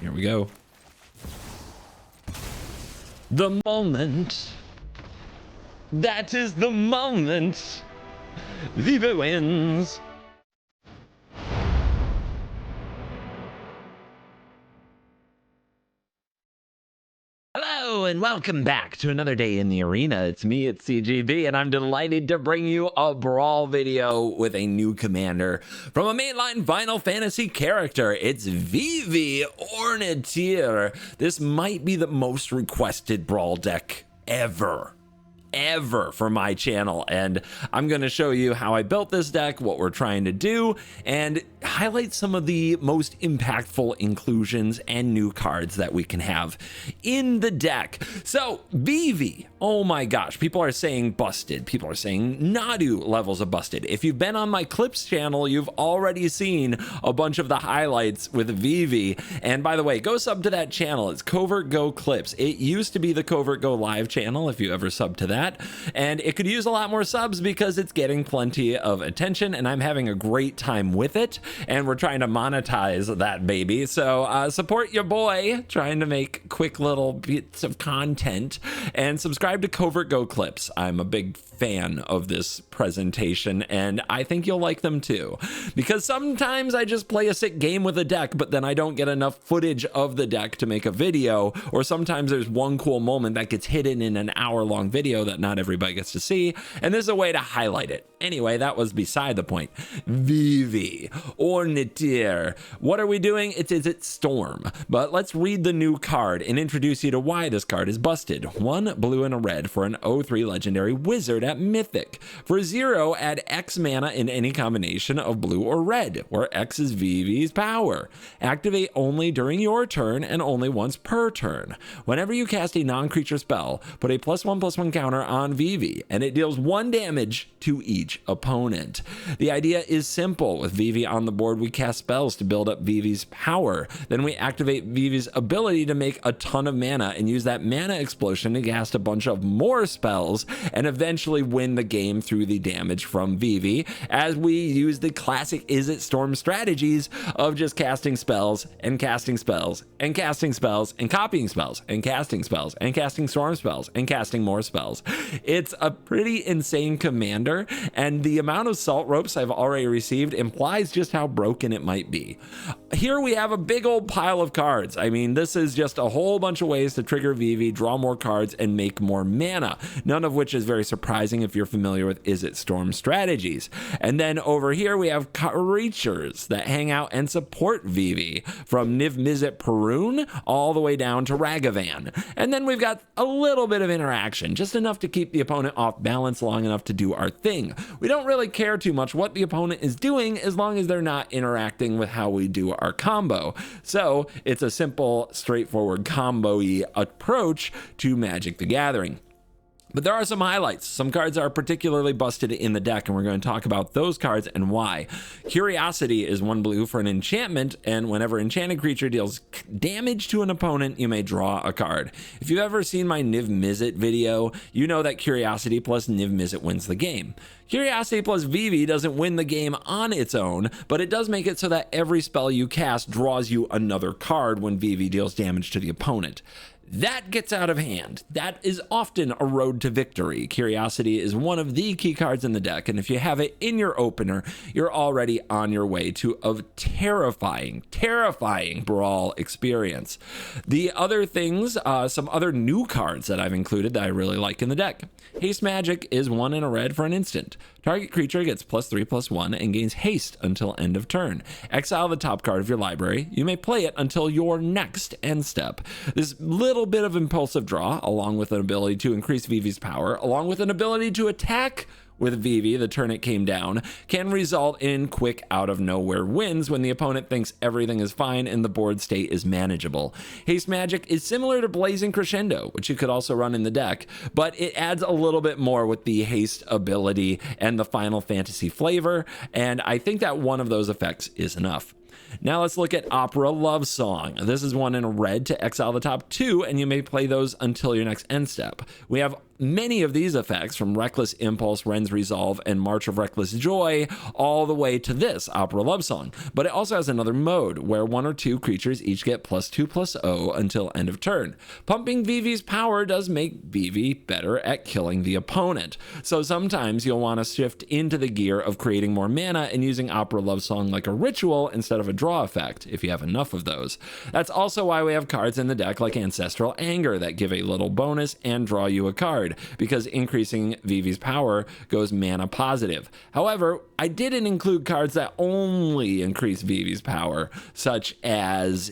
Here we go. The moment. That is the moment. ViVi wins. Hello and welcome back to another day in the arena. It's me, it's CGB, and I'm delighted to bring you a Brawl video with a new commander from a mainline Final Fantasy character. It's ViVi Ornitier. This might be the most requested Brawl deck ever for my channel, and I'm going to show you how I built this deck, what we're trying to do, and highlight some of the most impactful inclusions and new cards that we can have in the deck. So ViVi, oh my gosh, people are saying busted, people are saying Nadu levels of busted. If you've been on my clips channel, you've already seen a bunch of the highlights with ViVi. And by the way, go sub to that channel. It's CovertGo Clips. It used to be the CovertGo Live channel, if you ever sub to that, and it could use a lot more subs because it's getting plenty of attention and I'm having a great time with it, and we're trying to monetize that baby. So support your boy trying to make quick little bits of content, and subscribe to CovertGo Clips. I'm a big fan of this presentation and I think you'll like them too, because sometimes I just play a sick game with a deck but then I don't get enough footage of the deck to make a video, or sometimes there's one cool moment that gets hidden in an hour-long video that not everybody gets to see, and there's a way to highlight it. Anyway, that was beside the point. ViVi Ornitier. What are we doing? It's Izzet Storm. But let's read the new card and introduce you to why this card is busted. 1 blue and a red for an 0/3 legendary wizard at Mythic. For 0, add X mana in any combination of blue or red, where X is ViVi's power. Activate only during your turn and only once per turn. Whenever you cast a non-creature spell, put a +1/+1 counter on ViVi, and it deals 1 damage to each opponent. The idea is simple. With ViVi on the board, we cast spells to build up ViVi's power. Then we activate ViVi's ability to make a ton of mana and use that mana explosion to cast a bunch of more spells and eventually win the game through the damage from ViVi, as we use the classic Izzet Storm strategies of just casting spells and casting spells and casting spells and copying spells and casting spells and casting storm spells and casting more spells. It's a pretty insane commander, and the amount of salt ropes I've already received implies just how broken it might be. Here we have a big old pile of cards. I mean, this is just a whole bunch of ways to trigger ViVi, draw more cards, and make more mana, none of which is very surprising if you're familiar with Izzet Storm strategies. And then over here we have creatures that hang out and support ViVi, from Niv-Mizzet Perun all the way down to Ragavan. And then we've got a little bit of interaction, just enough to keep the opponent off balance long enough to do our thing. We don't really care too much what the opponent is doing as long as they're not interacting with how we do our combo. So it's a simple, straightforward combo-y approach to Magic the Gathering. But there are some highlights. Some cards are particularly busted in the deck, and we're going to talk about those cards and why. Curiosity is 1 blue for an enchantment, and whenever enchanted creature deals damage to an opponent, you may draw a card. If you've ever seen my Niv-Mizzet video, you know that Curiosity plus Niv-Mizzet wins the game. Curiosity plus ViVi doesn't win the game on its own, but it does make it so that every spell you cast draws you another card when ViVi deals damage to the opponent. That gets out of hand. That is often a road to victory. Curiosity is one of the key cards in the deck, and if you have it in your opener, you're already on your way to a terrifying Brawl experience. The other things, some other new cards that I've included that I really like in the deck. Haste Magic is 1 and a red for an instant. Target creature gets +3/+1 and gains haste until end of turn. Exile the top card of your library. You may play it until your next end step. This little bit of impulsive draw, along with an ability to increase ViVi's power, along with an ability to attack with ViVi the turn it came down, can result in quick out-of-nowhere wins when the opponent thinks everything is fine and the board state is manageable. Haste Magic is similar to Blazing Crescendo, which you could also run in the deck, but it adds a little bit more with the haste ability and the Final Fantasy flavor, and I think that one of those effects is enough. Now let's look at Opera Love Song. This is 1 in a red to exile the top 2, and you may play those until your next end step. We have many of these effects, from Reckless Impulse, Ren's Resolve, and March of Reckless Joy, all the way to this, Opera Love Song. But it also has another mode, where 1 or 2 creatures each get +2/+0 until end of turn. Pumping ViVi's power does make ViVi better at killing the opponent. So sometimes you'll want to shift into the gear of creating more mana and using Opera Love Song like a ritual instead of a draw effect, if you have enough of those. That's also why we have cards in the deck like Ancestral Anger that give a little bonus and draw you a card, because increasing ViVi's power goes mana positive. However, I didn't include cards that only increase ViVi's power, such as,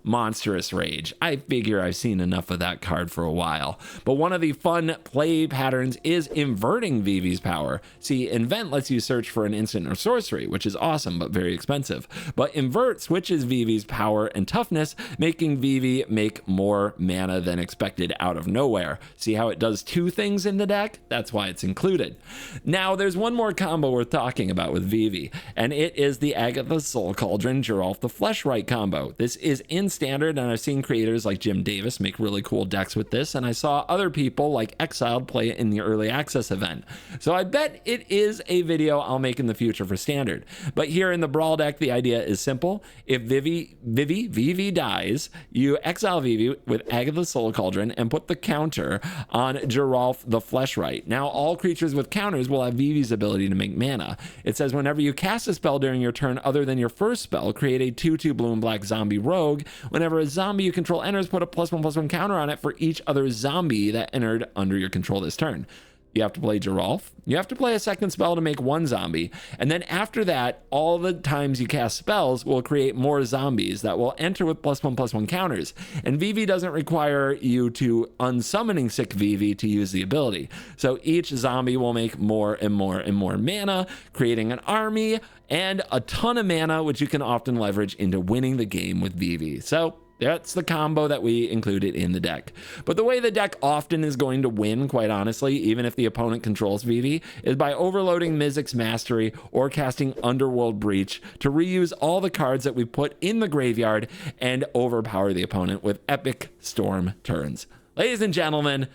Monstrous Rage. I figure I've seen enough of that card for a while. But one of the fun play patterns is inverting ViVi's power. See, Invent lets you search for an instant or sorcery, which is awesome but very expensive. But Invert switches ViVi's power and toughness, making ViVi make more mana than expected out of nowhere. See how it does 2 things in the deck? That's why it's included. Now, there's one more combo worth talking about with ViVi, and it is the Agatha Soul Cauldron Geralf the Fleshright combo. This is in Standard, and I've seen creators like Jim Davis make really cool decks with this, and I saw other people like Exiled play it in the early access event. So I bet it is a video I'll make in the future for Standard. But here in the Brawl deck, the idea is simple. If ViVi dies, you exile ViVi with Agatha Soul Cauldron and put the counter on Geralf the Fleshright. Now, all creatures with counters will have ViVi's ability to make mana. It says whenever you cast a spell during your turn other than your first spell, create a 2/2 blue and black zombie rogue. Whenever a zombie you control enters, put a +1/+1 counter on it for each other zombie that entered under your control this turn. You have to play Geralf. You have to play a second spell to make 1 zombie. And then after that, all the times you cast spells will create more zombies that will enter with +1/+1 counters. And ViVi doesn't require you to unsummoning sick ViVi to use the ability. So each zombie will make more and more and more mana, creating an army and a ton of mana, which you can often leverage into winning the game with ViVi. So that's the combo that we included in the deck. But the way the deck often is going to win, quite honestly, even if the opponent controls ViVi, is by overloading Mizzix's Mastery or casting Underworld Breach to reuse all the cards that we put in the graveyard and overpower the opponent with epic Storm turns. Ladies and gentlemen,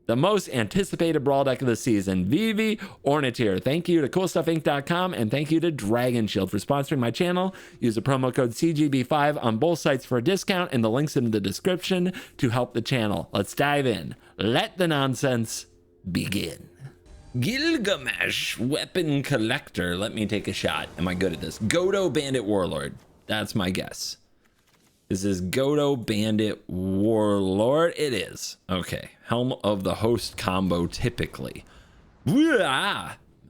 the most anticipated Brawl deck of the season, ViVi Ornitier. Thank you to CoolStuffInc.com and thank you to Dragon Shield for sponsoring my channel. Use the promo code CGB5 on both sites for a discount, and the links in the description to help the channel. Let's dive in. Let the nonsense begin. Gilgamesh, Weapon Collector. Let me take a shot. Am I good at this? Godo Bandit Warlord. That's my guess. This is Godo Bandit Warlord. It is. Okay. Helm of the Host combo typically.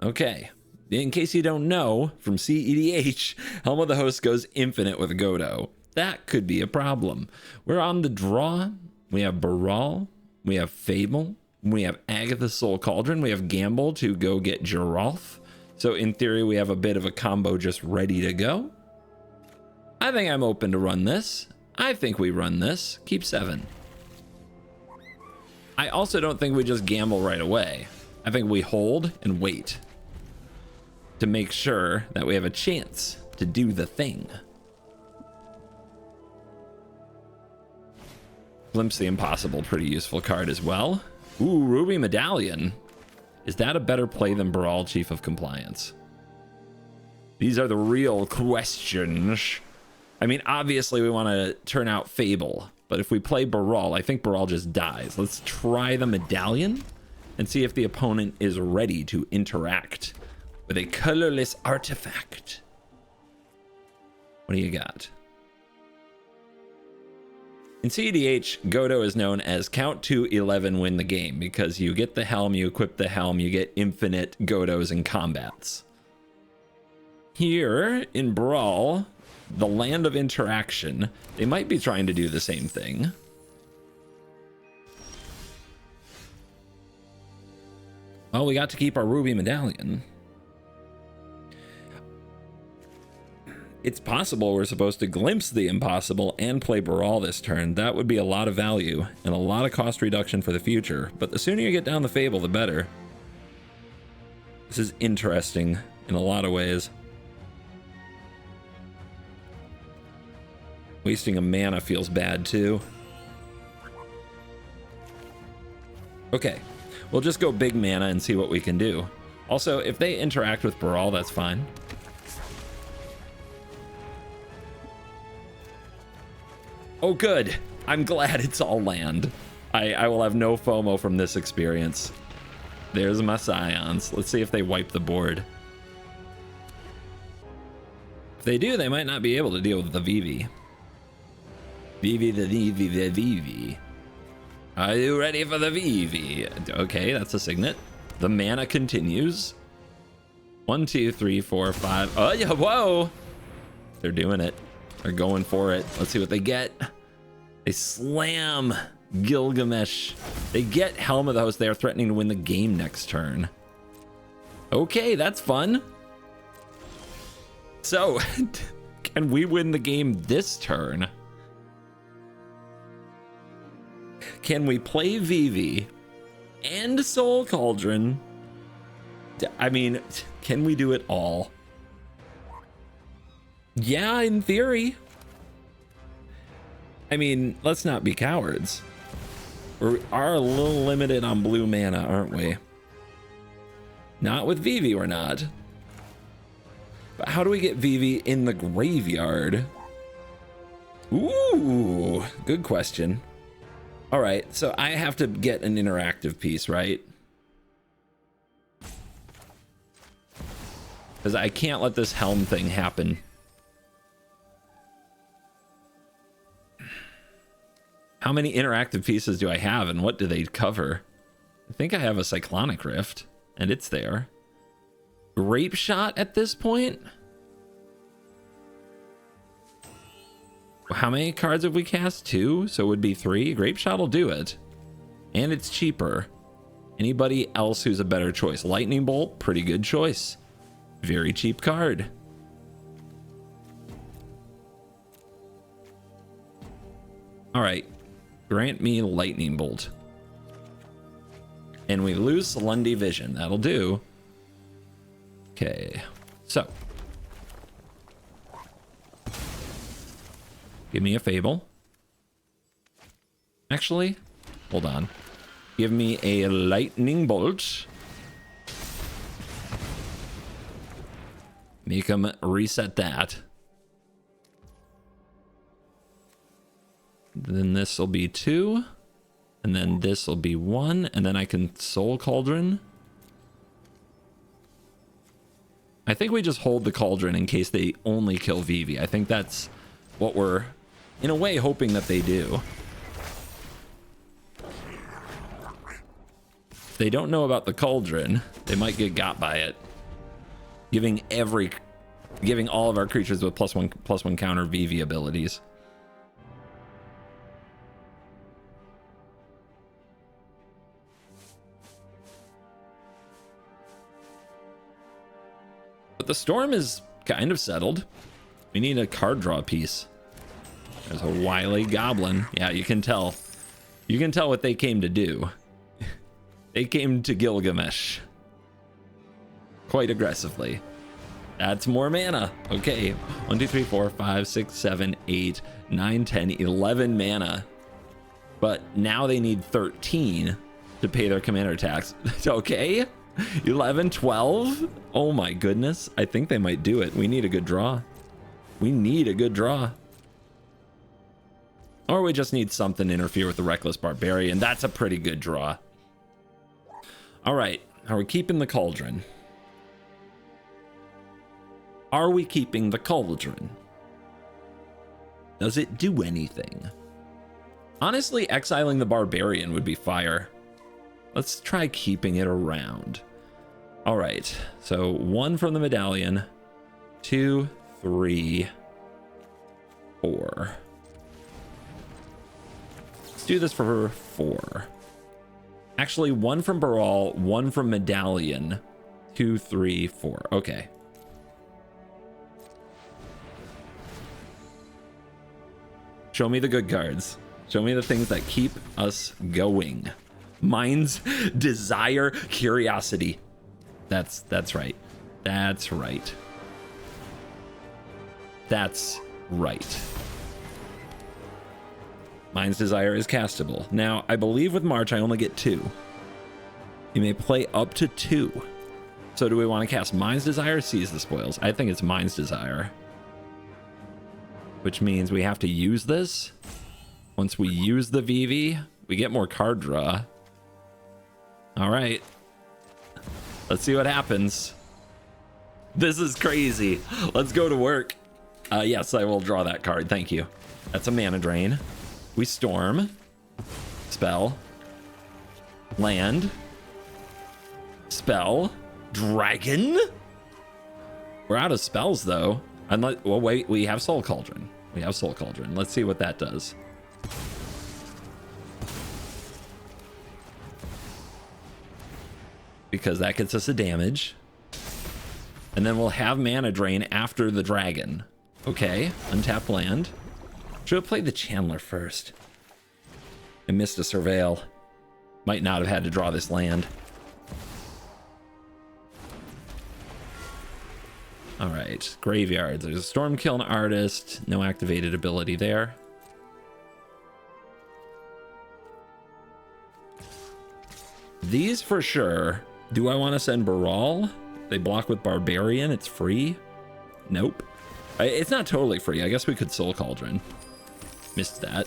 Okay. In case you don't know, from CEDH, Helm of the Host goes infinite with Godo. That could be a problem. We're on the draw. We have Brawl. We have Fable. We have Agatha Soul Cauldron. We have Gamble to go get Geralf. So in theory, we have a bit of a combo just ready to go. I think I'm open to run this. I think we run this. Keep 7. I also don't think we just gamble right away. I think we hold and wait to make sure that we have a chance to do the thing. Glimpse the Impossible, pretty useful card as well. Ooh, Ruby Medallion. Is that a better play than Brawl, Chief of Compliance? These are the real questions. I mean, obviously we want to turn out Fable, but if we play Brawl, I think Brawl just dies. Let's try the Medallion and see if the opponent is ready to interact with a colorless artifact. What do you got? In CEDH, Godo is known as count to 11 win the game, because you get the helm, you equip the helm, you get infinite Godos in combats. Here in Brawl, the land of interaction, they might be trying to do the same thing. Well, we got to keep our Ruby Medallion. It's possible we're supposed to glimpse the impossible and play Brawl this turn. That would be a lot of value and a lot of cost reduction for the future, but the sooner you get down the Fable, the better. This is interesting in a lot of ways. Wasting a mana feels bad too. Okay, We'll just go big mana and see what we can do. Also, if they interact with Brawl, that's fine. Oh, good. I'm glad it's all land. I will have no FOMO from this experience. There's my Scions. Let's see if they wipe the board. If they do, they might not be able to deal with the ViVi. ViVi, the ViVi, the ViVi. Are you ready for the ViVi? Okay, that's a signet. The mana continues. 1, 2, 3, 4, 5. Oh, yeah, whoa. They're doing it. They're going for it. Let's see what they get. They slam Gilgamesh. They get Helm of the Host. They are threatening to win the game next turn. Okay, that's fun. So, can we win the game this turn? Can we play ViVi and Soul Cauldron? I mean, can we do it all? Yeah, in theory. I mean, let's not be cowards. We are a little limited on blue mana, aren't we? Not with ViVi, we're not. But how do we get ViVi in the graveyard? Ooh, good question. All right, so I have to get an interactive piece, right? Because I can't let this Helm thing happen. How many interactive pieces do I have and what do they cover? I think I have a Cyclonic Rift and it's there. Grape Shot at this point? How many cards have we cast? 2, so it would be 3. Grape Shot will do it. And it's cheaper. Anybody else who's a better choice? Lightning Bolt, pretty good choice. Very cheap card. All right. Grant me Lightning Bolt. And we lose Lundy Vision. That'll do. Okay. So. Give me a Fable. Actually, hold on. Give me a Lightning Bolt. Make him reset that. Then this will be 2. And then this will be 1. And then I can Soul Cauldron. I think we just hold the Cauldron in case they only kill ViVi. I think that's what we're, in a way, hoping that they do. If they don't know about the Cauldron, they might get got by it. Giving all of our creatures with +1/+1 counter ViVi abilities. But the Storm is kind of settled. We need a card draw piece. There's a wily goblin. Yeah, you can tell. You can tell what they came to do. They came to Gilgamesh. Quite aggressively. That's more mana. Okay. 1, 2, 3, 4, 5, 6, 7, 8, 9, 10, 11 mana. But now they need 13 to pay their commander tax. Okay. 11, 12. Oh my goodness. I think they might do it. We need a good draw. We need a good draw. Or we just need something to interfere with the Reckless Barbarian. That's a pretty good draw. All right. Are we keeping the Cauldron? Are we keeping the Cauldron? Does it do anything? Honestly, exiling the Barbarian would be fire. Let's try keeping it around. All right. So 1 from the Medallion. 2, 3, 4. Let's do this for 4. Actually, 1 from Brawl, 1 from Medallion. 2, 3, 4. Okay. Show me the good cards. Show me the things that keep us going. Mind's desire, curiosity. That's right. That's right. That's right. Mind's desire is castable. Now, I believe with March I only get 2. You may play up to 2. So do we want to cast Mind's Desire or Seize the Spoils? I think it's Mind's Desire. Which means we have to use this. Once we use the ViVi, we get more card draw. All right. Let's see what happens. This is crazy. Let's go to work. Yes, I will draw that card. Thank you. That's a mana drain. We storm. Spell. Land. Spell. Dragon. We're out of spells though. Unless, well, wait, we have Soul Cauldron. We have Soul Cauldron. Let's see what that does. Because that gets us a damage. And then we'll have mana drain after the dragon. Okay, untap land. Should have played the Chandler first. I missed a Surveil. Might not have had to draw this land. All right, graveyards. There's a Stormkiln Artist. No activated ability there. These for sure. Do I want to send Brawl? They block with Barbarian. It's free. Nope. It's not totally free. I guess we could Soul Cauldron. Missed that.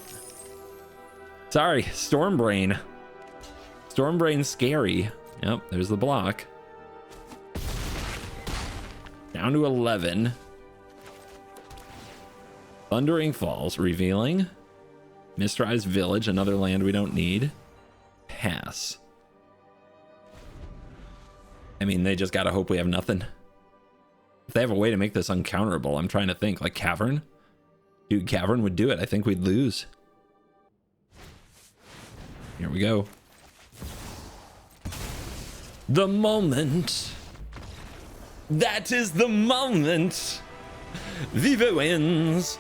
Sorry, Stormbrain. Stormbrain's scary. Yep, there's the block. Down to 11. Thundering Falls, revealing. Mistrized Village, another land we don't need. Pass. I mean, they just gotta hope we have nothing. If they have a way to make this uncounterable, I'm trying to think. Like Cavern? Dude, Cavern would do it. I think we'd lose. Here we go. The moment. That is the moment. ViVi wins.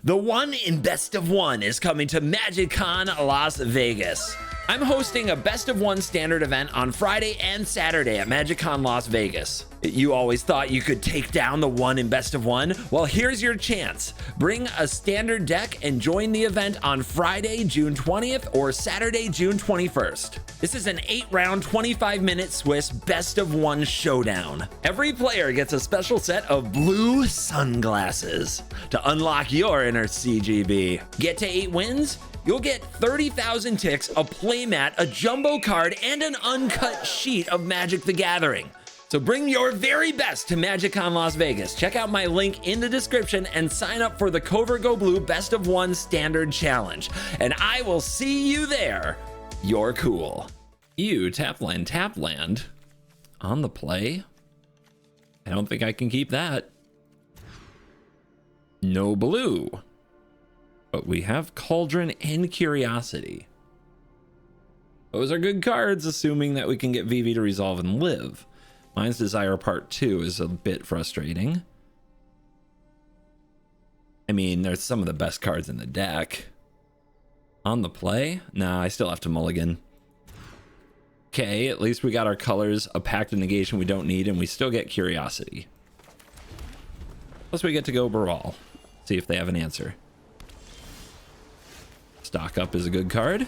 The one in Best of One is coming to MagicCon Las Vegas. I'm hosting a Best of One Standard event on Friday and Saturday at MagicCon Las Vegas. You always thought you could take down the one in Best of One? Well, here's your chance. Bring a standard deck and join the event on Friday, June 20th or Saturday, June 21st. This is an 8-round, 25-minute Swiss Best of One showdown. Every player gets a special set of blue sunglasses to unlock your inner CGB. Get to 8 wins? You'll get 30,000 ticks, a playmat, a jumbo card, and an uncut sheet of Magic the Gathering. So bring your very best to MagicCon Las Vegas. Check out my link in the description and sign up for the CovertGoBlue Best of One Standard Challenge. And I will see you there. You're cool. Ew, tap land. On the play? I don't think I can keep that. No blue. But we have Cauldron and Curiosity. Those are good cards, assuming that we can get ViVi to resolve and live. Mind's Desire Part 2 is a bit frustrating. I mean, there's some of the best cards in the deck. On the play? Nah, I still have to mulligan. Okay, at least we got our colors, a Pact of Negation we don't need, and we still get Curiosity. Plus we get to go Brawl. See if they have an answer. Stock Up is a good card.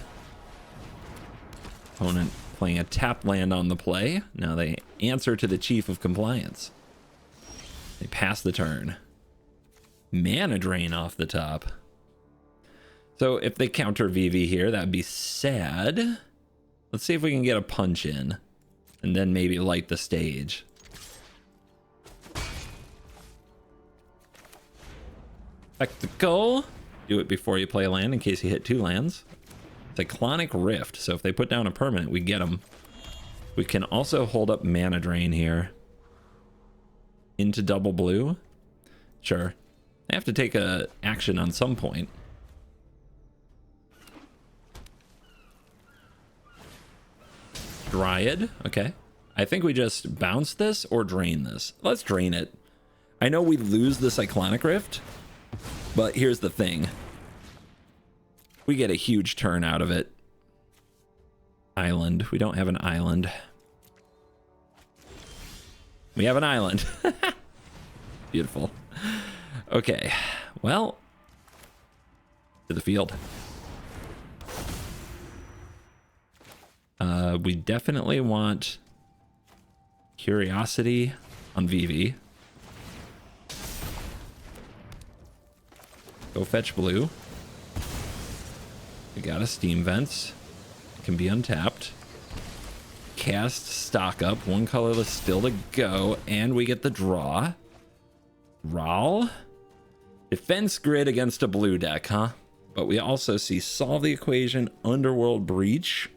Opponent playing a tap land on the play. Now they answer to the Chief of Compliance. They pass the turn. Mana Drain off the top. So if they counter ViVi here, that'd be sad. Let's see if we can get a punch in. And then maybe light the stage. Spectacle. Do it before you play a land in case you hit 2 lands. Cyclonic Rift. So if they put down a permanent, we get them. We can also hold up Mana Drain here. Into double blue. Sure. They have to take a action on some point. Dryad. Okay. I think we just bounce this or drain this. Let's drain it. I know we lose the Cyclonic Rift. But here's the thing. We get a huge turn out of it. Island. We don't have an island. We have an island. Beautiful. Okay. Well. To the field. We definitely want Curiosity on ViVi. Go fetch blue. We got a Steam Vents. Can be untapped. Cast stock up. One colorless still to go. And we get the draw. Brawl. Defense grid against a blue deck, huh? But we also see Solve the Equation, Underworld Breach.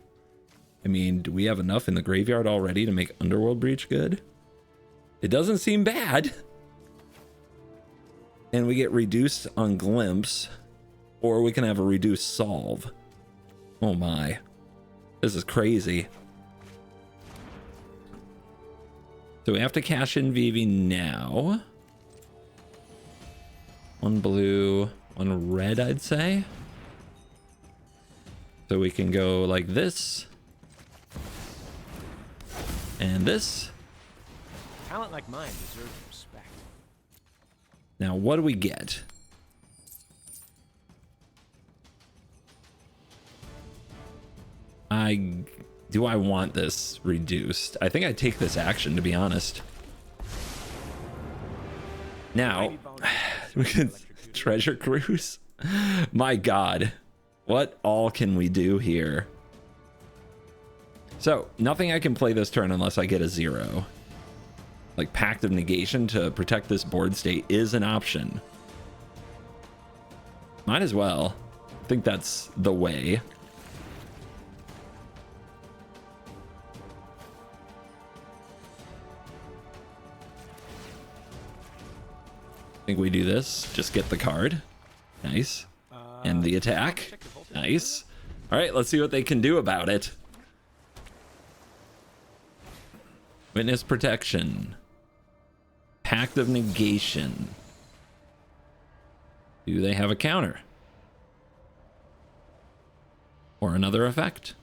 I mean, do we have enough in the graveyard already to make Underworld Breach good? It doesn't seem bad. And we get reduced on Glimpse. Or we can have a reduced Solve. Oh my. This is crazy. So we have to cash in ViVi now. One blue, one red, I'd say. So we can go like this. And this. Talent like mine deserves respect. Now, what do we get? Do I want this reduced? I think I'd take this action, to be honest. Now, we can treasure cruise. My God, what all can we do here? So, nothing I can play this turn unless I get a 0. Like, Pact of Negation to protect this board state is an option. Might as well. I think that's the way. I think we do this. Just get the card. Nice. And the attack. Nice. All right, let's see what they can do about it. Witness Protection. Pact of Negation. Do they have a counter? Or another effect?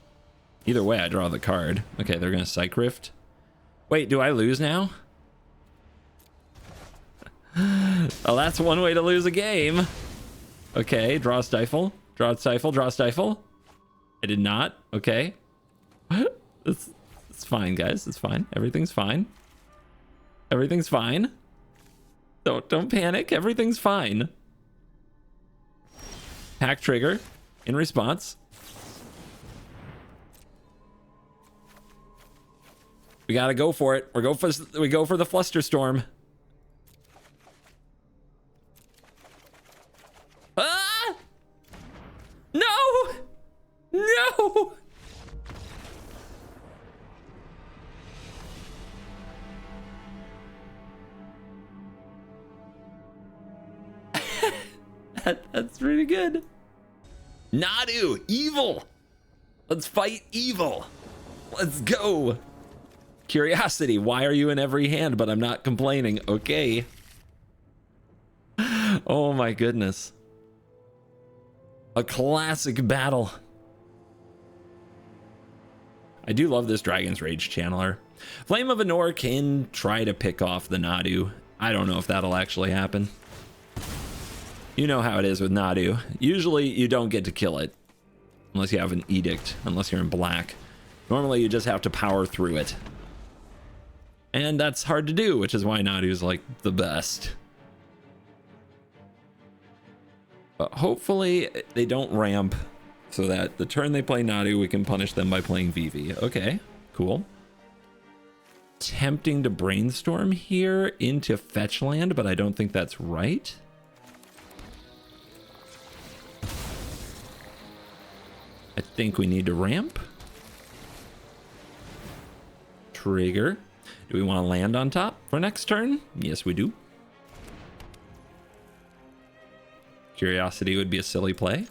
Either way, I draw the card. Okay, they're going to Psych Rift. Wait, do I lose now? Oh, that's one way to lose a game. Okay, draw Stifle. Draw Stifle, draw Stifle. I did not. Okay. It's fine, guys. It's fine. Everything's fine. Everything's fine. Don't panic. Everything's fine. Hack trigger in response. We gotta go for it. We go for the Fluster Storm. Ah! No! No! That's pretty good. Nadu, evil. Let's fight evil. Let's go. Curiosity, why are you in every hand? But I'm not complaining. Okay. Oh my goodness. A classic battle. I do love this Dragon's Rage Channeler. Flame of Anor can try to pick off the Nadu. I don't know if that'll actually happen. You know how it is with Nadu. Usually you don't get to kill it. Unless you have an edict. Unless you're in black. Normally you just have to power through it. And that's hard to do, which is why Nadu's like the best. But hopefully they don't ramp so that the turn they play Nadu, we can punish them by playing ViVi. Okay, cool. Tempting to brainstorm here into fetch land, but I don't think that's right. I think we need to ramp. Trigger. Do we want to land on top for next turn? Yes, we do. Curiosity would be a silly play.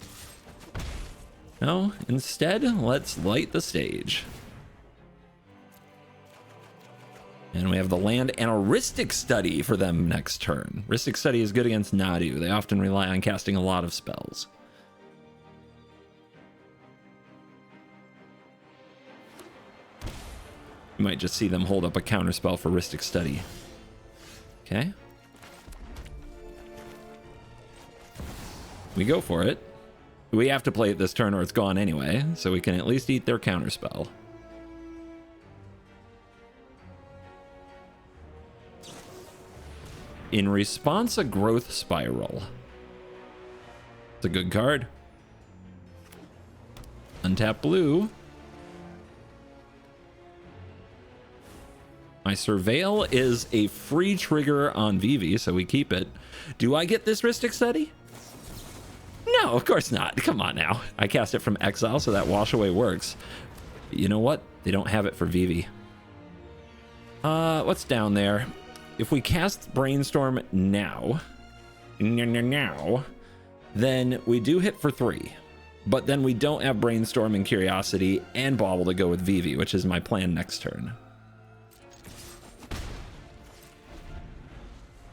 No, instead, let's light the stage. And we have the land and a Rhystic Study for them next turn. Rhystic Study is good against Nadu. They often rely on casting a lot of spells. You might just see them hold up a counterspell for Rhystic Study. Okay. We go for it. We have to play it this turn or it's gone anyway, so we can at least eat their counterspell. In response, a growth spiral. It's a good card. Untap blue. My Surveil is a free trigger on ViVi, so we keep it. Do I get this Rhystic Study? No, of course not. Come on now. I cast it from exile, so that wash away works. But you know what? They don't have it for ViVi. What's down there? If we cast Brainstorm now, then we do hit for 3. But then we don't have Brainstorm and Curiosity and Bauble to go with ViVi, which is my plan next turn.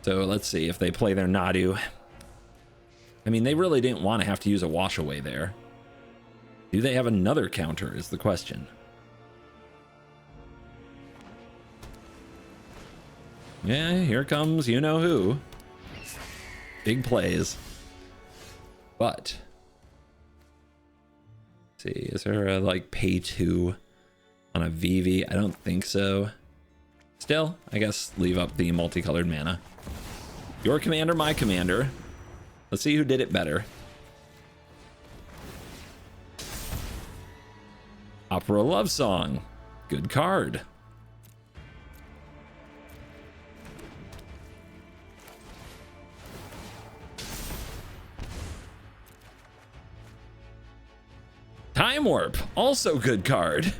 So let's see if they play their Nadu. I mean, they really didn't want to have to use a wash away there. Do they have another counter is the question. Yeah, here comes you know who. Big plays. But let's see, is there a like pay 2 on a ViVi? I don't think so. Still, I guess leave up the multicolored mana. Your commander, my commander. Let's see who did it better. Opera Love Song. Good card. Time Warp. Also good card.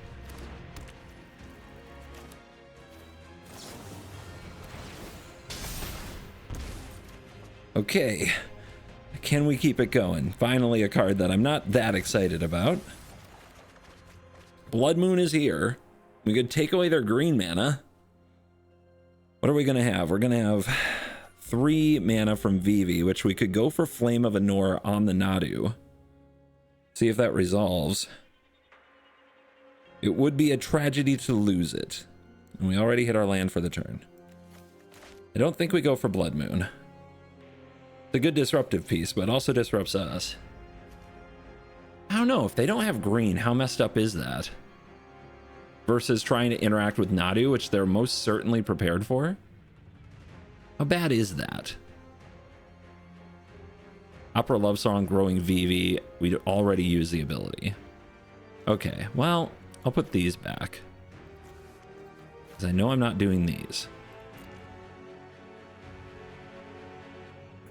Okay, can we keep it going? Finally a card that I'm not that excited about. Blood Moon is here. We could take away their green mana. What are we gonna have? We're gonna have 3 mana from ViVi, which we could go for Flame of Anor on the Nadu. See if that resolves. It would be a tragedy to lose it. And we already hit our land for the turn. I don't think we go for Blood Moon. It's a good disruptive piece, but also disrupts us. I don't know, if they don't have green, how messed up is that? Versus trying to interact with Nadu, which they're most certainly prepared for. How bad is that? Opera Love Song, growing ViVi, we'd already use the ability. Okay, well, I'll put these back. Because I know I'm not doing these.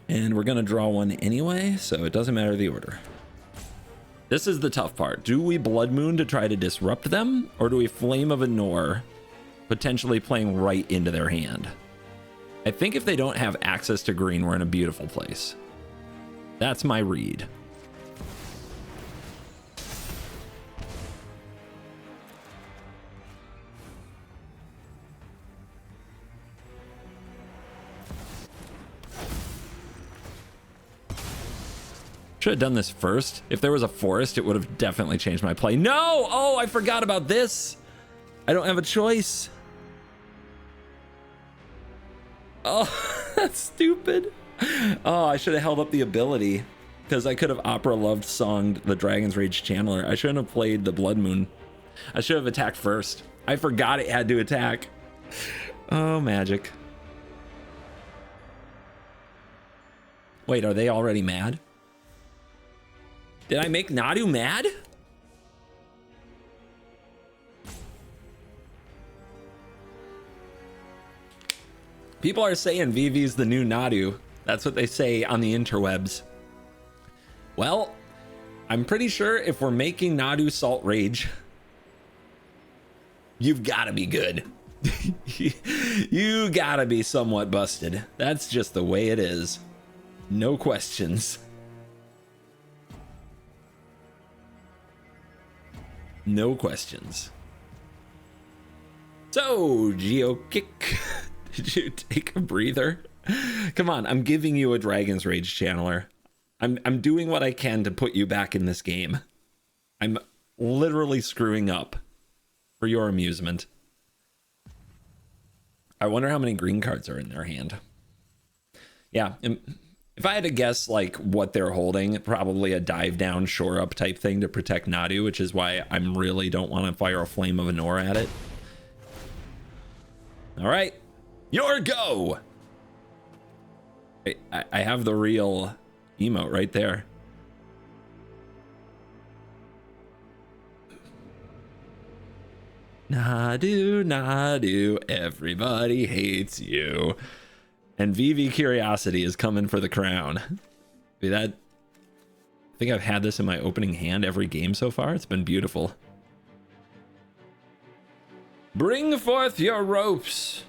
And we're gonna draw one anyway, so it doesn't matter the order. This is the tough part. Do we Blood Moon to try to disrupt them? Or do we Flame of Anor, potentially playing right into their hand? I think if they don't have access to green, we're in a beautiful place. That's my read. Should have done this first. If there was a forest, it would have definitely changed my play. No! Oh, I forgot about this. I don't have a choice. Oh, that's stupid. Oh, I should have held up the ability because I could have Opera Love Songed the Dragon's Rage Channeler. I shouldn't have played the Blood Moon. I should have attacked first. I forgot it had to attack. Oh, magic. Wait, are they already mad? Did I make Nadu mad? People are saying ViVi's the new Nadu. That's what they say on the interwebs. Well, I'm pretty sure if we're making Nadu Salt Rage, you've got to be good. You got to be somewhat busted. That's just the way it is. No questions. No questions. So, Geokick, did you take a breather? Come on, I'm giving you a Dragon's Rage Channeler. I'm doing what I can to put you back in this game. I'm literally screwing up for your amusement. I wonder how many green cards are in their hand. Yeah, if I had to guess like what they're holding, probably a dive down, shore up type thing to protect Nadu, which is why I really don't want to fire a Flame of Anor at it. All right, your go. I have the real emote right there. Nadu, Nadu, everybody hates you. And ViVi Curiosity is coming for the crown. See that? I think I've had this in my opening hand every game so far. It's been beautiful. Bring forth your ropes.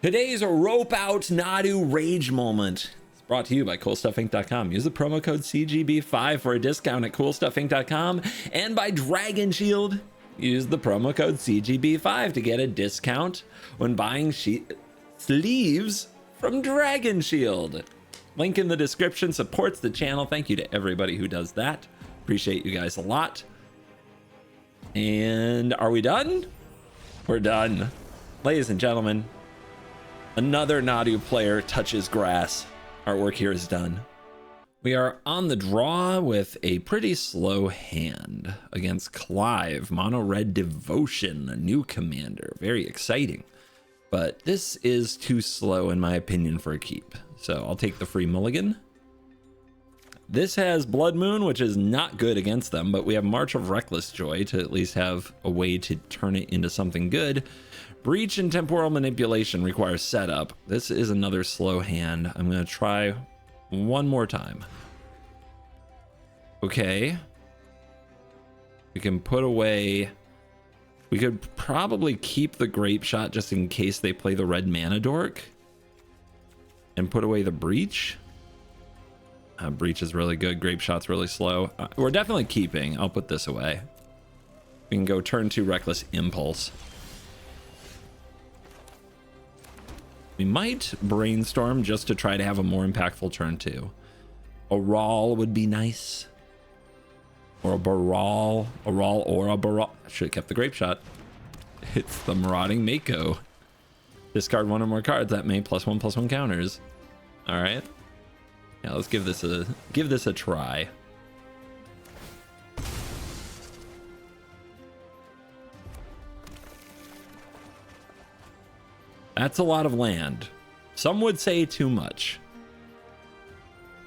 Today's rope out Nadu rage moment. It's brought to you by CoolStuffInc.com. Use the promo code CGB5 for a discount at CoolStuffInc.com, and by Dragon Shield. Use the promo code CGB5 to get a discount when buying sleeves from Dragon Shield. Link in the description supports the channel. Thank you to everybody who does that. Appreciate you guys a lot. And are we done? We're done. Ladies and gentlemen, another Nadu player touches grass. Our work here is done. We are on the draw with a pretty slow hand against Clive, Mono Red Devotion, a new commander. Very exciting. But this is too slow in my opinion for a keep. So I'll take the free mulligan. This has Blood Moon, which is not good against them, but we have March of Reckless Joy to at least have a way to turn it into something good. Breach and Temporal Manipulation require setup. This is another slow hand. I'm going to try one more time. Okay. We can put away... We could probably keep the Grape Shot just in case they play the red Mana Dork. And put away the Breach. Breach is really good. Grape Shot's really slow. We're definitely keeping. I'll put this away. We can go turn 2 Reckless Impulse. We might brainstorm just to try to have a more impactful turn 2. A Brawl would be nice. Or a Brawl. A Brawl or a Brawl. I should have kept the Grape Shot. It's the Marauding Mako. Discard 1 or more cards that may +1/+1 counters. Alright. Yeah, let's give this a try. That's a lot of land. Some would say too much.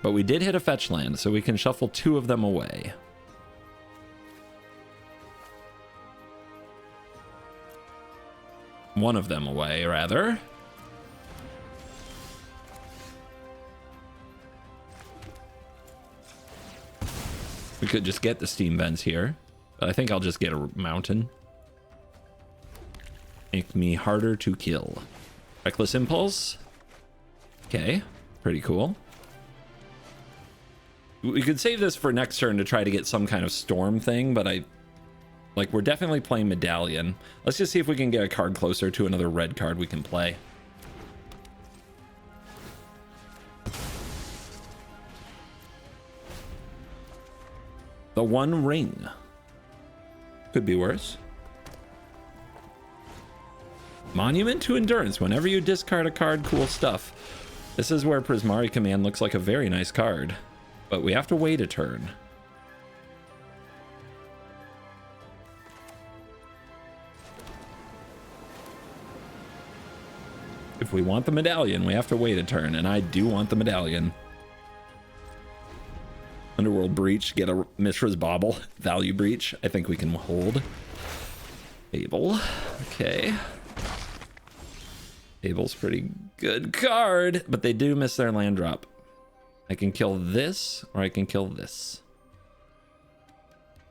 But we did hit a fetch land, so we can shuffle 2 of them away. One of them away, rather. We could just get the Steam Vents here, but I think I'll just get a Mountain. Make me harder to kill. Reckless Impulse. Okay, pretty cool. We could save this for next turn to try to get some kind of storm thing, but we're definitely playing Medallion. Let's just see if we can get a card closer to another red card we can play. The One Ring. Could be worse. Monument to Endurance. Whenever you discard a card, cool stuff. This is where Prismari Command looks like a very nice card, but we have to wait a turn. If we want the Medallion, we have to wait a turn, and I do want the Medallion. Underworld Breach, get a Mishra's Bauble. Value Breach, I think we can hold. Abel, okay. Abel's pretty good card, but they do miss their land drop. I can kill this, or I can kill this.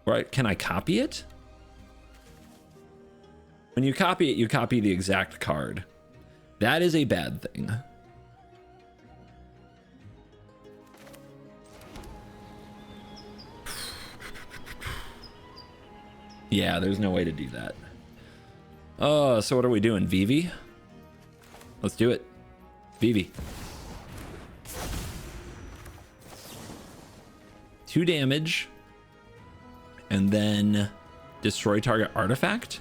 Or can I copy it? When you copy it, you copy the exact card. That is a bad thing. Yeah, there's no way to do that. Oh, so what are we doing? ViVi? Let's do it. ViVi. 2 damage. And then destroy target artifact?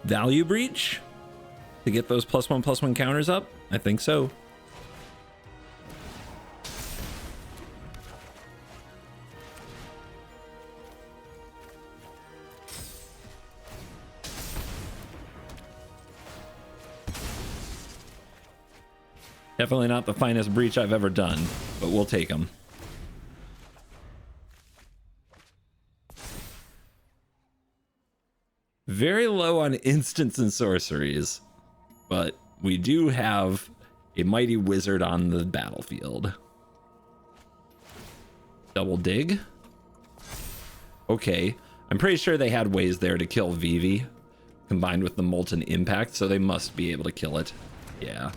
Value Breach to get those +1/+1 counters up? I think so. Definitely not the finest breach I've ever done, but we'll take them. Very low on instants and sorceries, but we do have a mighty wizard on the battlefield. Double dig. Okay, I'm pretty sure they had ways there to kill ViVi combined with the molten impact, so they must be able to kill it. Yeah.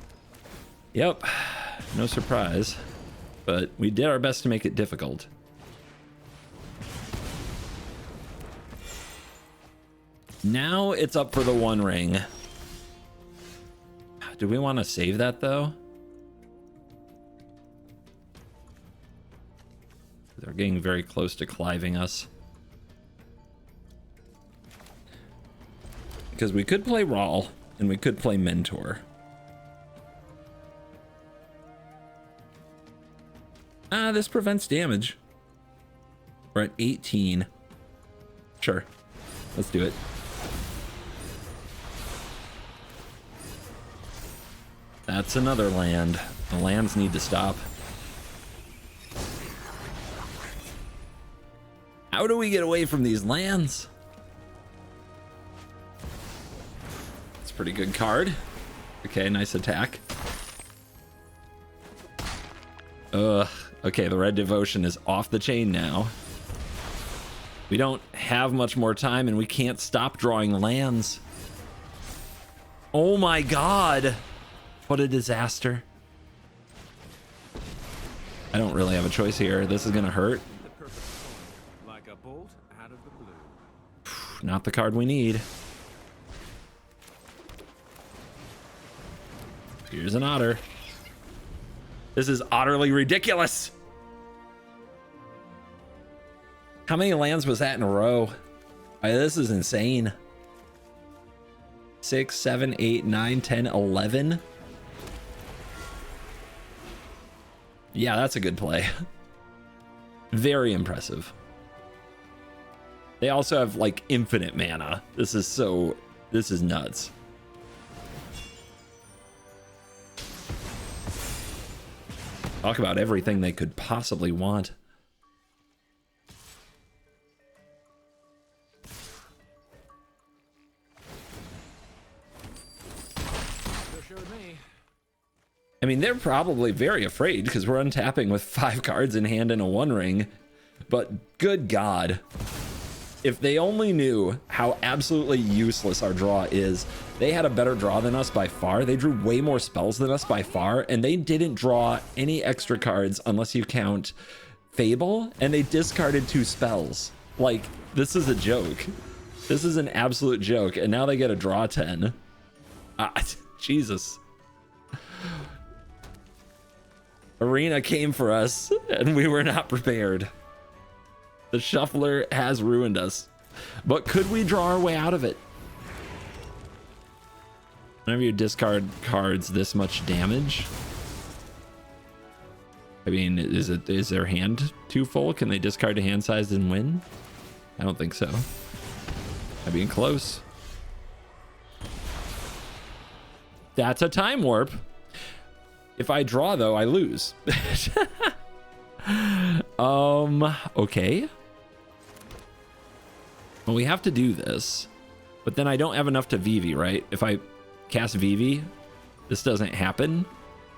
Yep, no surprise, but we did our best to make it difficult. Now it's up for the one ring. Do we want to save that though? They're getting very close to cliving us. Because we could play Brawl and we could play Mentor. This prevents damage. We're at 18. Sure, let's do it. That's another land. The lands need to stop. How do we get away from these lands? It's a pretty good card. Okay, nice attack. Ugh. Okay, the red devotion is off the chain now. We don't have much more time and we can't stop drawing lands. Oh my god. What a disaster. I don't really have a choice here. This is gonna hurt. Like a bolt out of the blue. Not the card we need. Here's an otter. This is utterly ridiculous. How many lands was that in a row? This is insane. 6, 7, 8, 9, 10, 11. Yeah, that's a good play. Very impressive. They also have like infinite mana. This is nuts. Talk about everything they could possibly want. I mean, they're probably very afraid because we're untapping with 5 cards in hand and a 1 ring. But good God, if they only knew how absolutely useless our draw is. They had a better draw than us by far. They drew way more spells than us by far, and they didn't draw any extra cards unless you count Fable, and they discarded 2 spells. Like, this is a joke. This is an absolute joke, and now they get a draw 10. Jesus. Arena came for us, and we were not prepared. The shuffler has ruined us. But could we draw our way out of it? Whenever you discard cards this much damage, I mean, is their hand too full? Can they discard a hand size and win? I don't think so. I'd be close. That's a time warp. If I draw though, I lose. Okay. Well, we have to do this, but then I don't have enough to ViVi, right? If I cast ViVi, this doesn't happen.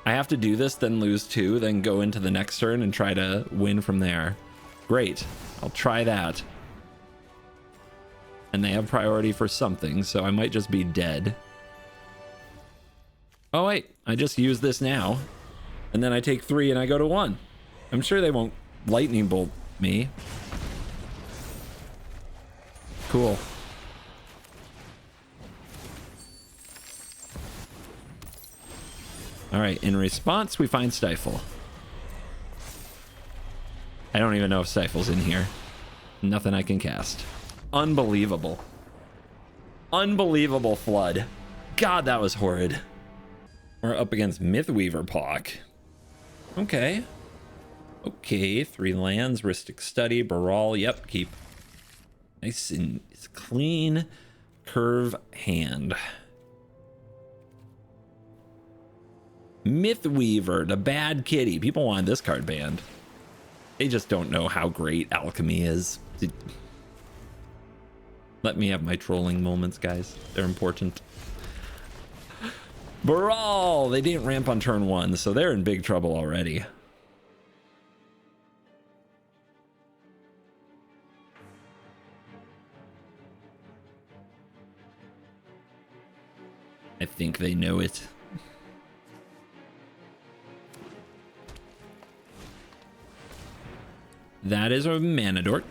I have to do this, then lose 2, then go into the next turn and try to win from there. Great, I'll try that. And they have priority for something, so I might just be dead. Oh wait, I just use this now, and then I take 3 and I go to 1. I'm sure they won't lightning bolt me. Cool. All right, in response, we find Stifle. I don't even know if Stifle's in here. Nothing I can cast. Unbelievable. Unbelievable flood. God, that was horrid. We're up against Mythweaver Pock. Okay. Okay, 3 lands, Ristic Study, Brawl. Yep, keep. Nice and it's clean curve hand. Mythweaver, the bad kitty. People wanted this card banned. They just don't know how great alchemy is. Let me have my trolling moments, guys. They're important. Brawl! They didn't ramp on turn 1, so they're in big trouble already. I think they know it. That is a mana dork.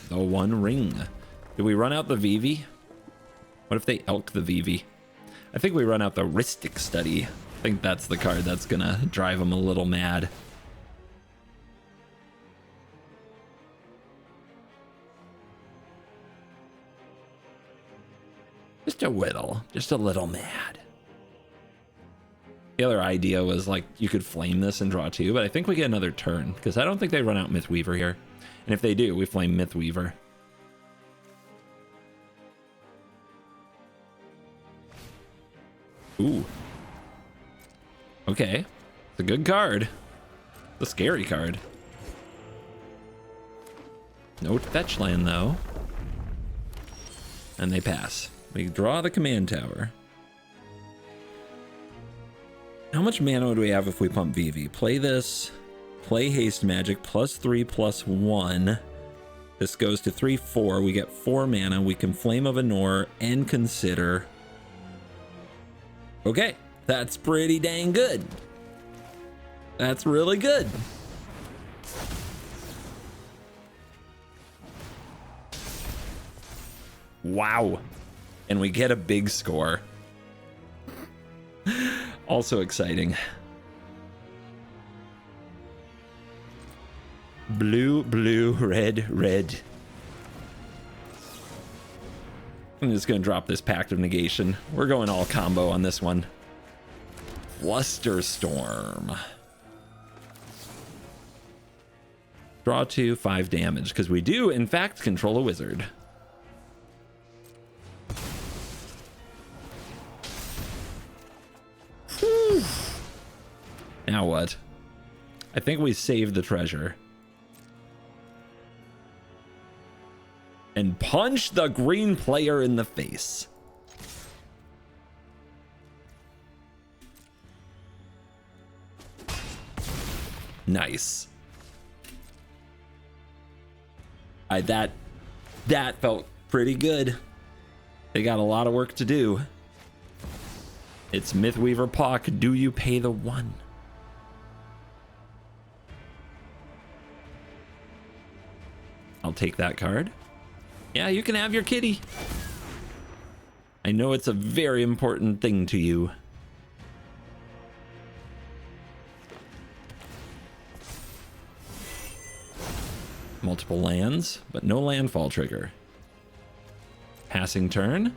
The One Ring. Did we run out the ViVi? What if they elk the ViVi? I think we run out the Ristic Study. I think that's the card that's gonna drive them a little mad. Just a little mad. The other idea was like you could flame this and draw 2, but I think we get another turn because I don't think they run out Mythweaver here. And if they do, we flame Mythweaver. Ooh. Okay. It's a good card. It's a scary card. No fetch land though. And they pass. We draw the command tower. How much mana would we have if we pump ViVi? Play this. Play haste magic +3/+1. This goes to 3/4. We get 4 mana. We can Flame of Anor and consider. Okay, that's pretty dang good. That's really good. Wow. And we get a big score. Also exciting. Blue, blue, red, red. I'm just gonna drop this Pact of Negation. We're going all combo on this one. Izzet Storm. Draw 2, 5 damage, because we do, in fact, control a wizard. Whew. Now what? I think we saved the treasure. And punch the green player in the face. Nice. That felt pretty good. They got a lot of work to do. It's Mythweaver Pock. Do you pay the 1? I'll take that card. Yeah, you can have your kitty. I know it's a very important thing to you. Multiple lands, but no landfall trigger. Passing turn.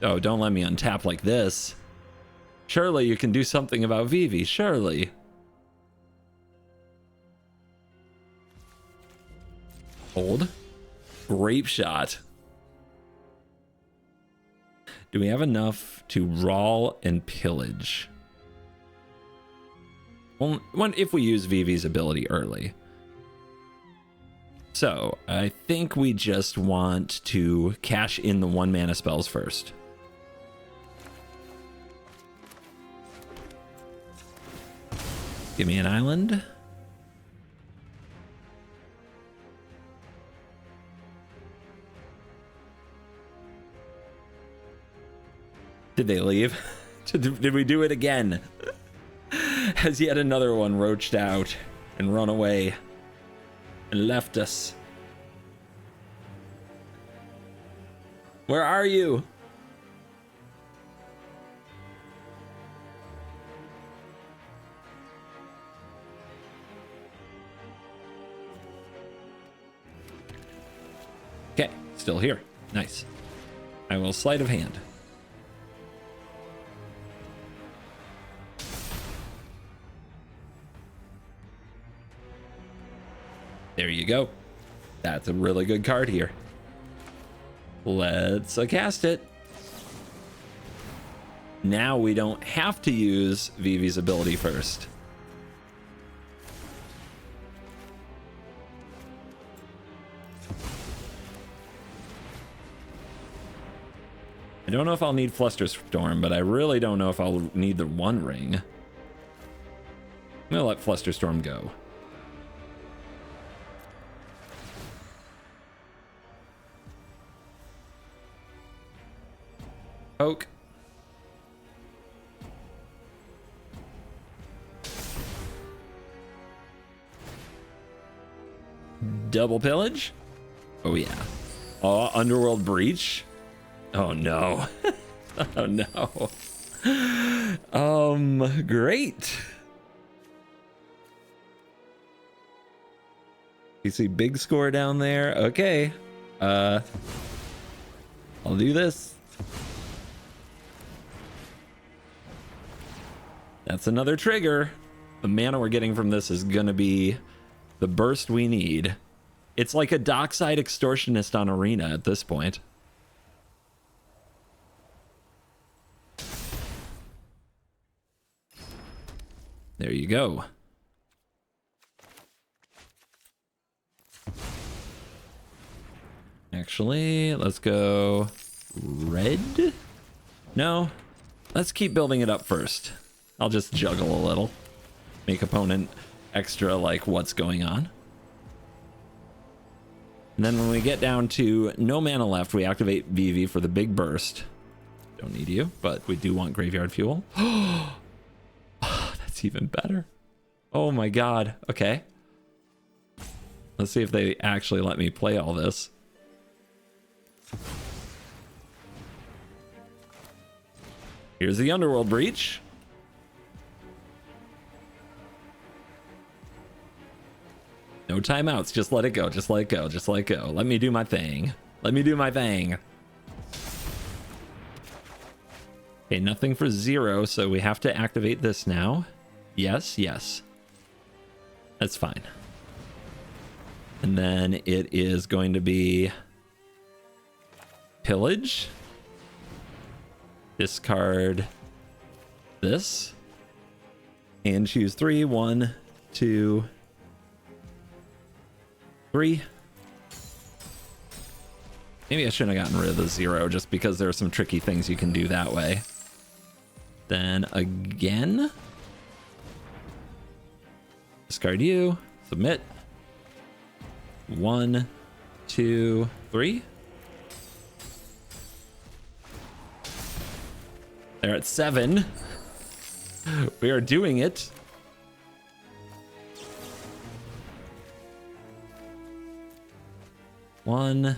Oh, don't let me untap like this. Surely you can do something about ViVi, surely. Hold. Grape Shot. Do we have enough to Brawl and Pillage? Well, if we use ViVi's ability early. So, I think we just want to cash in the 1 mana spells first. Give me an island. Did they leave? Did we do it again? Has yet another one roached out and run away and left us? Where are you? Okay, still here. Nice. I will sleight of hand. There you go. That's a really good card here. Let's cast it. now we don't have to use ViVi's ability first. I don't know if I'll need Flusterstorm, but I really don't know if I'll need the One Ring. I'm gonna let Flusterstorm go. Poke. Double pillage. Oh yeah. Oh, Underworld Breach. Oh no. Oh no. Great. You see big score down there. Okay. I'll do this. That's another trigger. The mana we're getting from this is gonna be the burst we need. It's like a Dockside Extortionist on Arena at this point. There you go. Actually, let's go red. No, let's keep building it up first. I'll just juggle a little. Make opponent extra like what's going on. And then when we get down to no mana left, we activate ViVi for the big burst. Don't need you, but we do want Graveyard Fuel. Oh, that's even better. Oh my god. Okay. Let's see if they actually let me play all this. Here's the Underworld Breach. No timeouts. Just let it go. Just let it go. Just let it go. Let me do my thing. Let me do my thing. Okay, nothing for 0, so we have to activate this now. Yes, yes. That's fine. And then it is going to be pillage. Discard this. And choose 3. 1, 2, 3. Maybe I shouldn't have gotten rid of the 0 just because there are some tricky things you can do that way. Then again. Discard you. Submit. 1, 2, 3. They're at 7. We are doing it. One,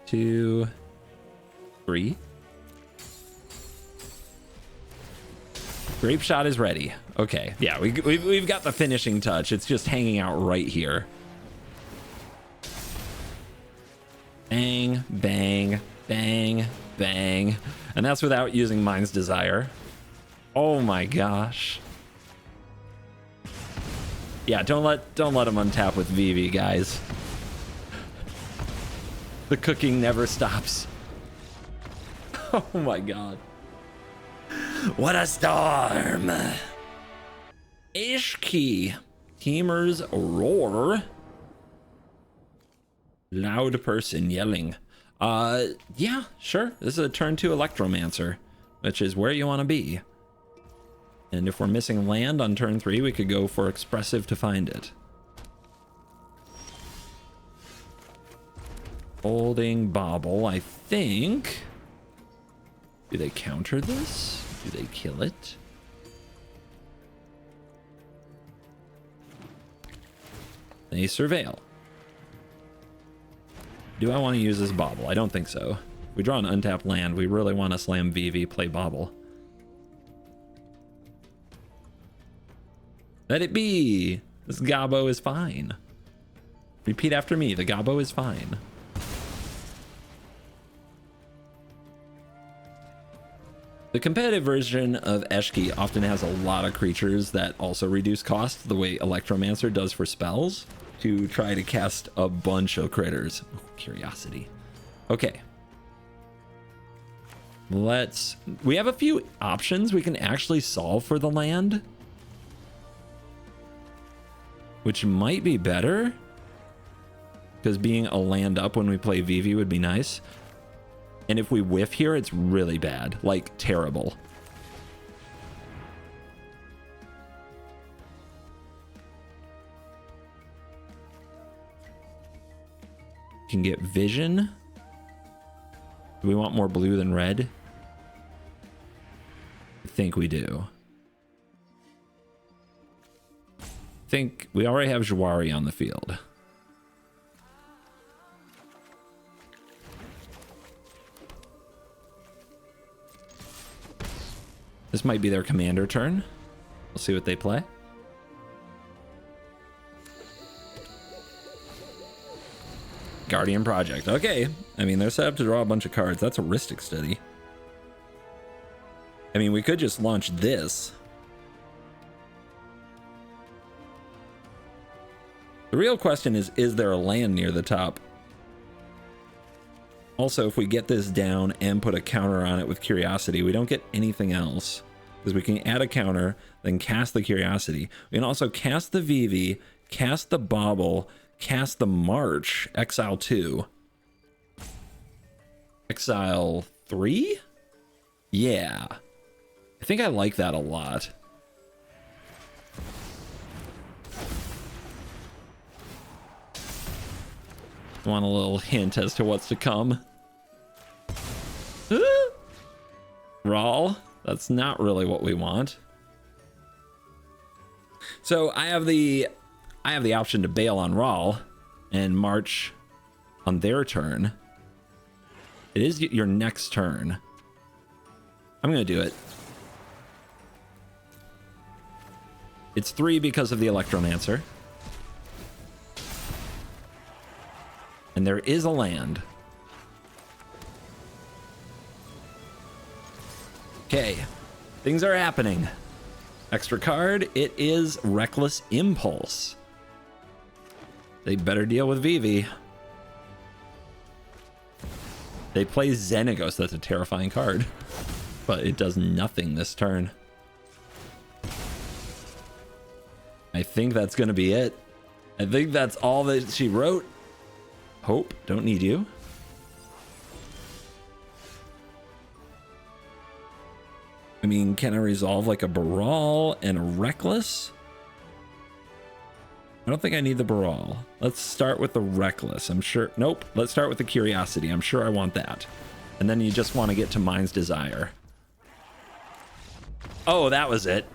2, 3. Grape Shot is ready. Okay, yeah, we've got the finishing touch. It's just hanging out right here. Bang, bang, bang, bang. And that's without using Mind's Desire. Oh my gosh. Yeah, don't let him untap with ViVi, guys. The cooking never stops. Oh my god. What a storm. Ishki. Teamers roar. Loud person yelling. Yeah, sure. This is a turn 2 Electromancer, which is where you want to be. And if we're missing land on turn 3, we could go for Expressive to find it. Holding Bobble, I think. Do they counter this? Do they kill it? They Surveil. Do I want to use this Bobble? I don't think so. If we draw an untapped land, we really want to slam ViVi, play Bobble. Let it be. This Gobbo is fine. Repeat after me. The Gobbo is fine. The competitive version of Eshki often has a lot of creatures that also reduce cost, the way Electromancer does for spells, to try to cast a bunch of critters. Oh, curiosity. Okay. We have a few options. We can actually solve for the land, which might be better, because being a land up when we play ViVi would be nice. And if we whiff here, it's really bad, like terrible. Can get vision. Do we want more blue than red? I think we do. I think we already have Jawari on the field. This might be their commander turn. We'll see what they play. Guardian Project. Okay. I mean, they're set up to draw a bunch of cards. That's a Ristic Study. I mean, we could just launch this. The real question is there a land near the top? Also, if we get this down and put a counter on it with Curiosity, we don't get anything else. Because we can add a counter, then cast the Curiosity. We can also cast the ViVi, cast the Bauble, cast the March, Exile 2. Exile 3? Yeah. I think I like that a lot. Want a little hint as to what's to come. Brawl. That's not really what we want. So I have the option to bail on Brawl and march on their turn. It is your next turn. I'm gonna do it. It's 3 because of the Electromancer. And there is a land. Okay, things are happening. Extra card, it is Reckless Impulse. They better deal with ViVi. They play Xenagos, that's a terrifying card. But it does nothing this turn. I think that's gonna be it. I think that's all that she wrote. Hope, don't need you. I mean, can I resolve like a Brawl and a Reckless? I don't think I need the Brawl. Let's start with the Reckless. I'm sure. Nope. Let's start with the Curiosity. I'm sure I want that. And then you just want to get to Mind's Desire. Oh, that was it.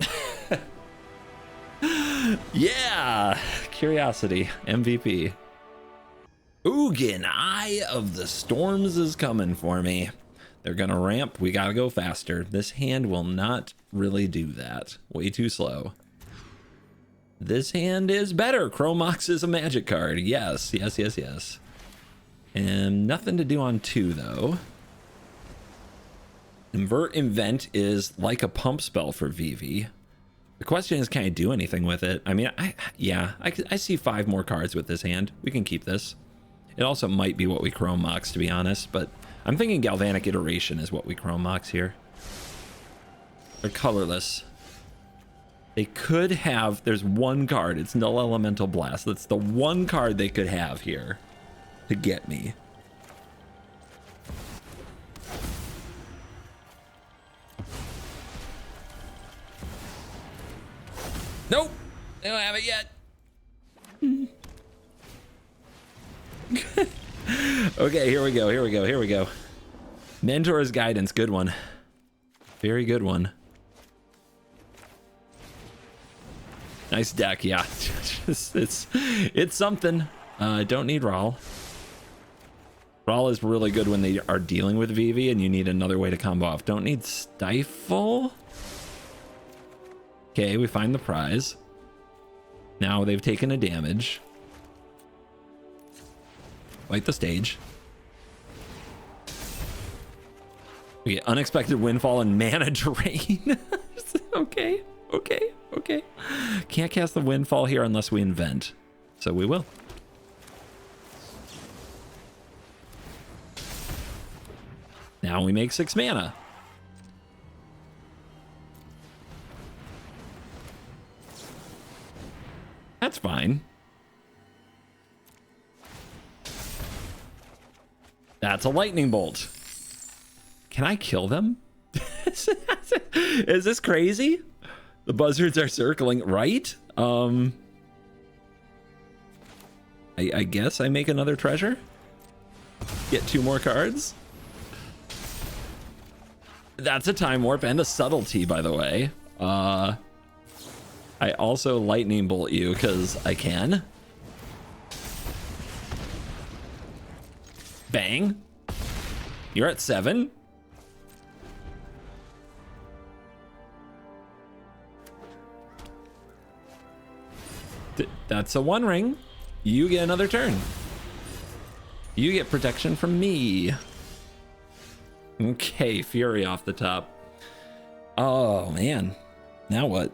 Yeah. Curiosity. MVP. Ugin, Eye of the Storms is coming for me. They're gonna ramp. We gotta go faster. This hand will not really do that. Way too slow. This hand is better. Chromox is a magic card. Yes, yes, yes, yes. And nothing to do on 2 though. Invert Invent is like a pump spell for ViVi. The question is, can I do anything with it? I mean, I see 5 more cards with this hand. We can keep this. It also might be what we Chrome Mox, to be honest, but I'm thinking Galvanic Iteration is what we Chrome Mox here. They're colorless. They could have, there's one card, it's Null Elemental Blast. That's the one card they could have here to get me. Nope, they don't have it yet. Okay, here we go, here we go, here we go. Mentor's Guidance, good one. Very good one. Nice deck, yeah. it's something. Don't need Brawl. Brawl is really good when they are dealing with ViVi and you need another way to combo off. Don't need Stifle. Okay, we find the prize. Now they've taken a damage. Light the stage. We get Unexpected Windfall and Mana Drain. Okay, okay, okay. Can't cast the Windfall here unless we invent. So we will. Now we make 6 mana. That's fine. That's a lightning bolt. Can I kill them? Is this crazy? The buzzards are circling, right? I guess I make another treasure. Get 2 more cards. That's a time warp and a subtlety, by the way. I also lightning bolt you because I can. Bang. You're at 7. That's a 1 ring. You get another turn. You get protection from me. Okay, Fury off the top. Oh, man. Now what?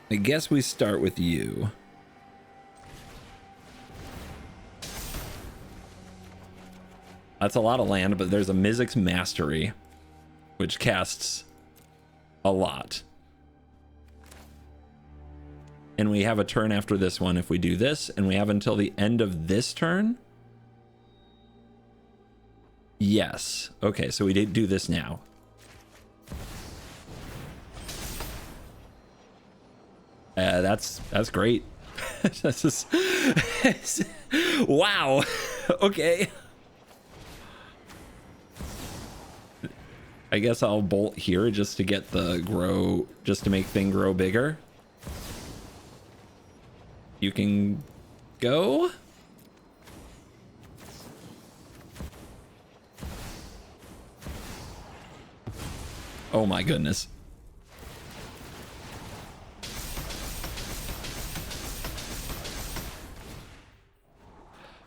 I guess we start with you. That's a lot of land, but there's a Mizzix Mastery, which casts a lot. And we have a turn after this one if we do this, and we have until the end of this turn. Yes. Okay, so we did do this now. That's great. That's just wow. Okay. I guess I'll bolt here just to get the grow, just to make thing grow bigger. You can go. Oh my goodness.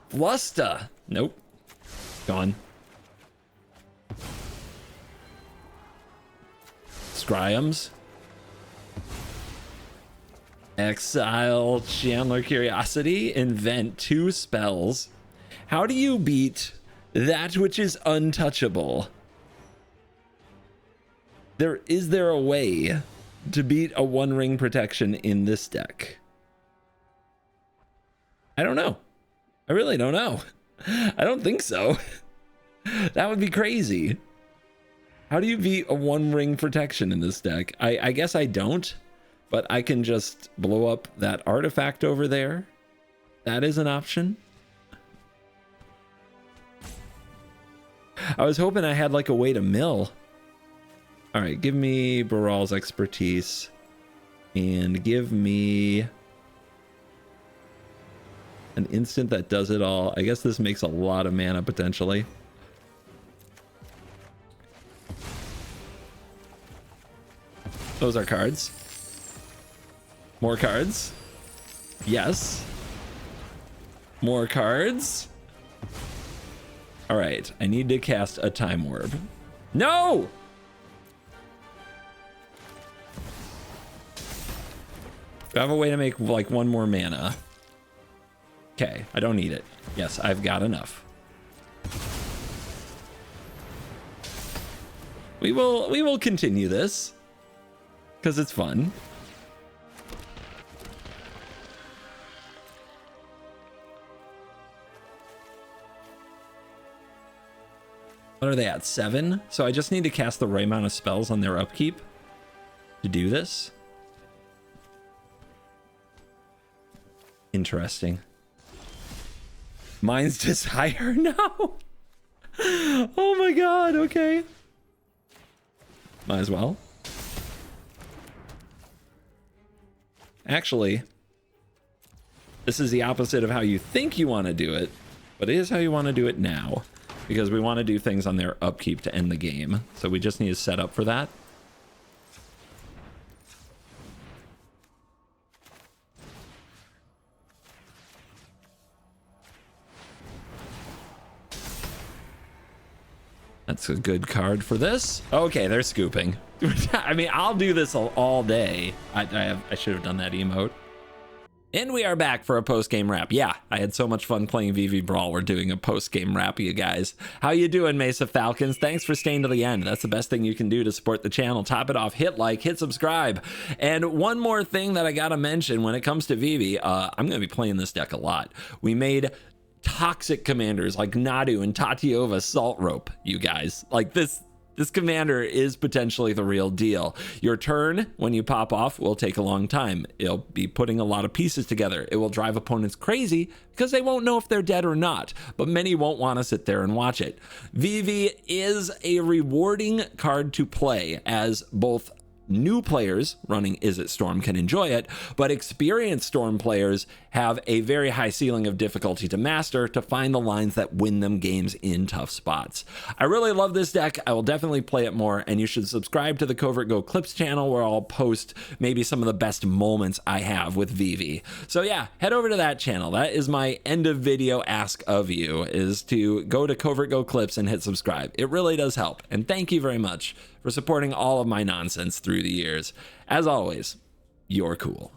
Flusta. Nope. Gone. Scryums. Exile Chandler Curiosity. Invent 2 spells. How do you beat that which is untouchable? Is there a way to beat a 1-ring protection in this deck? I don't know. I really don't know. I don't think so. That would be crazy. How do you beat a 1-ring protection in this deck? I guess I don't, but I can just blow up that artifact over there. That is an option. I was hoping I had like a way to mill. All right, give me Brawl's expertise and give me an instant that does it all. I guess this makes a lot of mana potentially. Those are cards. More cards. Yes. More cards. All right, I need to cast a time orb. No! Do I have a way to make like 1 more mana? Okay, I don't need it. Yes, I've got enough. We will continue this because it's fun. What are they at? 7? So I just need to cast the right amount of spells on their upkeep to do this. Interesting. Mine's Desire? No. Oh my god, okay. Might as well. Actually, this is the opposite of how you think you want to do it, but it is how you want to do it now, because we want to do things on their upkeep to end the game. So we just need to set up for that. That's a good card for this. Okay, they're scooping. I mean, I'll do this all day. I should have done that emote. And we are back for a post-game wrap. Yeah, I had so much fun playing ViVi Brawl. We're doing a post-game wrap, you guys. How you doing, Mesa Falcons? Thanks for staying to the end. That's the best thing you can do to support the channel. Top it off, hit like, hit subscribe. And one more thing that I gotta mention when it comes to ViVi, I'm gonna be playing this deck a lot. We made toxic commanders like Nadu and Tatiova Salt Rope, you guys. Like this commander is potentially the real deal. Your turn, when you pop off, will take a long time. It'll be putting a lot of pieces together. It will drive opponents crazy because they won't know if they're dead or not, but many won't want to sit there and watch it. ViVi is a rewarding card to play, as both new players running Izzet Storm can enjoy it, but experienced Storm players have a very high ceiling of difficulty to master to find the lines that win them games in tough spots. I really love this deck. I will definitely play it more, and you should subscribe to the Covert Go Clips channel, where I'll post maybe some of the best moments I have with ViVi. So yeah, head over to that channel. That is my end of video ask of you, is to go to Covert Go Clips and hit subscribe. It really does help, and thank you very much for supporting all of my nonsense through the years. As always, you're cool.